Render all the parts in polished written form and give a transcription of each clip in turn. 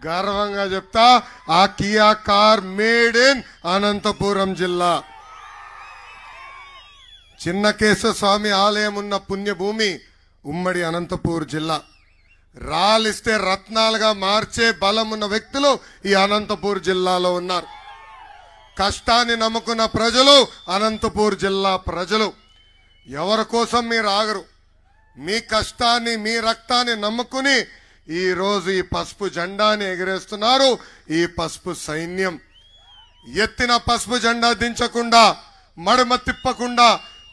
గర్వంగా చెప్తా, ఆ Kia car made in Anantapuram జిల్లా. చిన్నకేశవ స్వామి ఆలయం ఉన్న పుణ్యభూమి ఉమ్మడి అనంతపూర్ జిల్లా. రాలిస్తే రత్నాలుగా మార్చే బలం ఉన్న వ్యక్తులు ఈ అనంతపూర్ జిల్లాలో ఉన్నారు. కష్టాన్ని నమ్ముకున్న ప్రజలు అనంతపూర్ జిల్లా ప్రజలు. ఎవరి కోసం మీరు ఆగరు. మీ కష్టాన్ని, మీ రక్తాన్ని నమ్ముకుని ఈ రోజు ఈ పసుపు జెండాని ఎగరేస్తున్నారు. ఈ పసుపు సైన్యం ఎత్తిన పసుపు జెండా దించకుండా, మడమ తిప్పకుండా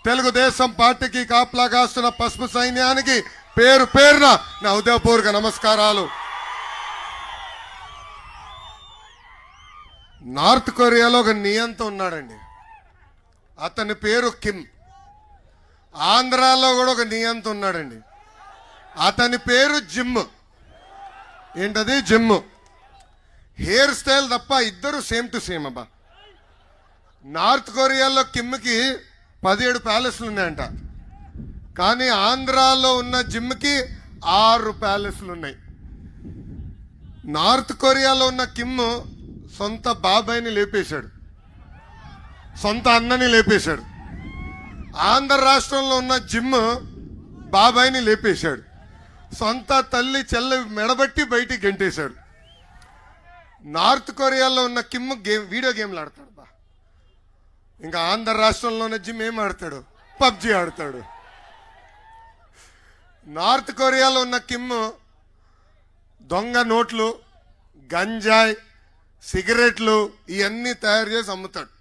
తెలుగుదేశం పార్టీకి కాపలా కాస్తున్న పసుపు సైన్యానికి పేరు పేరున నా హృదయపూర్వక నమస్కారాలు. నార్త్ కొరియాలో ఒక నియంత ఉన్నాడండి, అతని పేరు కిమ్. ఆంధ్రాలో కూడా ఒక నియంత ఉన్నాడండి, అతని పేరు జిమ్. ఏంటది? జిమ్. హెయిర్ స్టైల్ తప్ప ఇద్దరు సేమ్ టు సేమ్. అబ్బా, నార్త్ కొరియాలో కిమ్కి 17 ప్యాలెస్లు ఉన్నాయంట, కానీ ఆంధ్రాలో ఉన్న జిమ్కి 6 ప్యాలెస్లు ఉన్నాయి. నార్త్ కొరియాలో ఉన్న కిమ్ సొంత బాబాయిని లేపేశాడు, సొంత అన్నని లేపేశాడు. ఆంధ్ర రాష్ట్రంలో ఉన్న జిమ్ బాబాయిని లేపేశాడు, సొంత తల్లి చెల్లి మెడబట్టి బయటికి గెంటేశాడు. నార్త్ కొరియాలో ఉన్న కిమ్ వీడియో గేమ్లు ఆడతాడు. బా, ఇంకా ఆంధ్ర రాష్ట్రంలో ఉన్న జిమ్ ఏం ఆడతాడు? పబ్జి ఆడతాడు. నార్త్ కొరియాలో ఉన్న కిమ్ దొంగ నోట్లు, గంజాయి, సిగరెట్లు ఇవన్నీ తయారు చేసి అమ్ముతాడు.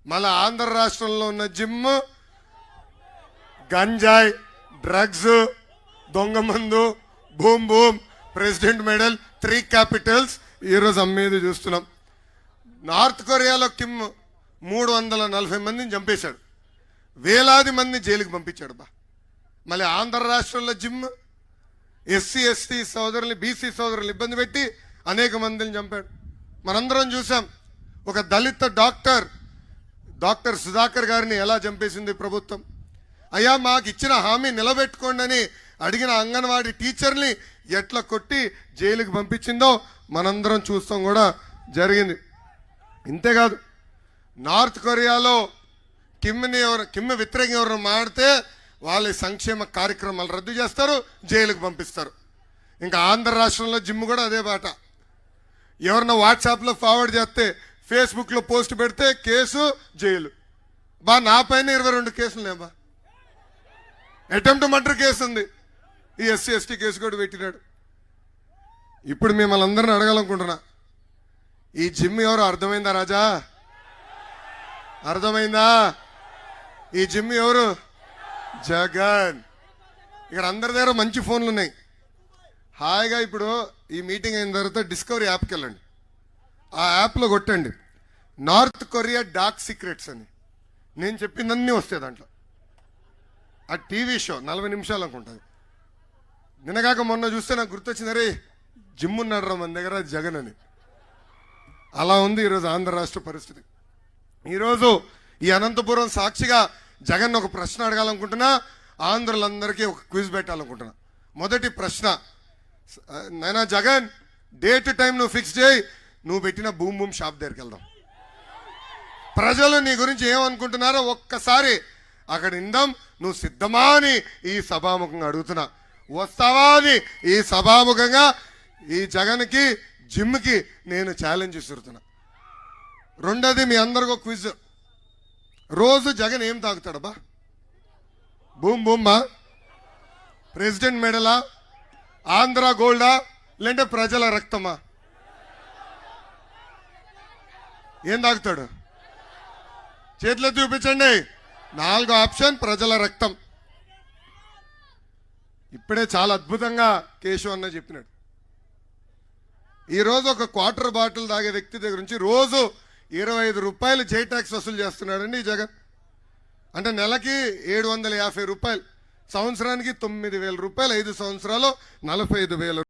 మళ్ళీ ఆంధ్ర రాష్ట్రంలో ఉన్న జిమ్ గంజాయి, డ్రగ్స్, దొంగ మందు, boom boom, president medal, 3 Capitals ఈరోజు అమ్మేది చూస్తున్నాం. నార్త్ కొరియాలో కిమ్ 340 మందిని చంపేశాడు, వేలాది మందిని జైలుకి పంపించాడు. బా, మళ్ళీ ఆంధ్ర రాష్ట్రంలో జిమ్ ఎస్సీ ఎస్టీ సోదరుల్ని, బీసీ సోదరులు ఇబ్బంది పెట్టి అనేక మందిని చంపాడు. మనందరం చూసాం. ఒక దళిత డాక్టర్ సుధాకర్ గారిని ఎలా చంపేసింది ప్రభుత్వం. అయ్యా, మాకు ఇచ్చిన హామీ నిలబెట్టుకోండి అని అడిగిన అంగన్వాడీ టీచర్ని ఎట్లా కొట్టి జైలుకి పంపించిందో మనందరం చూస్తాం కూడా జరిగింది. ఇంతేకాదు, నార్త్ కొరియాలో కిమ్ వ్యతిరేకంగా ఎవరు మాడితే వాళ్ళ సంక్షేమ కార్యక్రమాలు రద్దు చేస్తారు, జైలుకు పంపిస్తారు. ఇంకా ఆంధ్ర రాష్ట్రంలో జిమ్ కూడా అదే బాట. ఎవరన్నా వాట్సాప్లో ఫార్వర్డ్ చేస్తే, ఫేస్బుక్లో పోస్ట్ పెడితే కేసు, జైలు. బా, నా పైన 22 కేసులు లేబా. అటెంప్ట్ మర్డర్ కేసు ఉంది, ఈ ఎస్సీ ఎస్టీ కేసు కూడా పెట్టినాడు. ఇప్పుడు మిమ్మల్ని అందరిని అడగాలనుకుంటున్నా, ఈ జిమ్ ఎవరో అర్థమైందా రాజా? అర్థమైందా? ఈ జిమ్ ఎవరు? జగన్. ఇక్కడ అందరి దగ్గర మంచి ఫోన్లు ఉన్నాయి. హాయిగా ఇప్పుడు ఈ మీటింగ్ అయిన తర్వాత డిస్కవరీ యాప్కి వెళ్ళండి. ఆ యాప్లో కొట్టండి నార్త్ కొరియా డార్క్ సీక్రెట్స్ అని. నేను చెప్పిందన్నీ వస్తాయి దాంట్లో. ఆ టీవీ షో 40 నిమిషాలు అనుకుంటుంది. నిన్నగాక మొన్న చూస్తే నాకు గుర్తొచ్చింది, అరే జిమ్ ఉన్నాడు రా మన దగ్గర జగన్ అని. అలా ఉంది ఈరోజు ఆంధ్ర రాష్ట్ర పరిస్థితి. ఈరోజు ఈ అనంతపురం సాక్షిగా జగన్ ఒక ప్రశ్న అడగాలనుకుంటున్నా, ఆంధ్రులందరికీ ఒక క్విజ్ పెట్టాలనుకుంటున్నా. మొదటి ప్రశ్న, నైనా జగన్, డేట్ టైం నువ్వు ఫిక్స్ చేయి, నువ్వు పెట్టిన బూమ్ బూమ్ షాప్ దగ్గరికి వెళ్దాం. ప్రజలు నీ గురించి ఏమనుకుంటున్నారో ఒక్కసారి అక్కడ ఇందాం. నువ్వు సిద్ధమా అని ఈ సభాముఖంగా అడుగుతున్నా. వస్తావా అని ఈ సభాముఖంగా ఈ జగన్కి, జిమ్కి నేను ఛాలెంజ్ ఇస్తున్నా. రెండోది, మీ అందరికీ క్విజ్. రోజు జగన్ ఏం తాగుతాడబ్బా? బూమ్ బూమ్మా, ప్రెసిడెంట్ మెడలా, ఆంధ్ర గోల్డా, లేదంటే ప్రజల రక్తమా? ఏం తాగుతాడు? చేతిలో చూపించండి. 4వ ఆప్షన్ ప్రజల రక్తం. ఇప్పుడే చాలా అద్భుతంగా కేశవ్ అన్న చెప్పినాడు. ఈరోజు ఒక క్వార్టర్ బాటిల్ తాగే వ్యక్తి దగ్గర నుంచి రోజు 25 రూపాయలు జై ట్యాక్స్ వసూలు చేస్తున్నాడండి ఈ జగన్. అంటే నెలకి 750 రూపాయలు, సంవత్సరానికి 9,000 రూపాయలు, 5 సంవత్సరాలు 45,000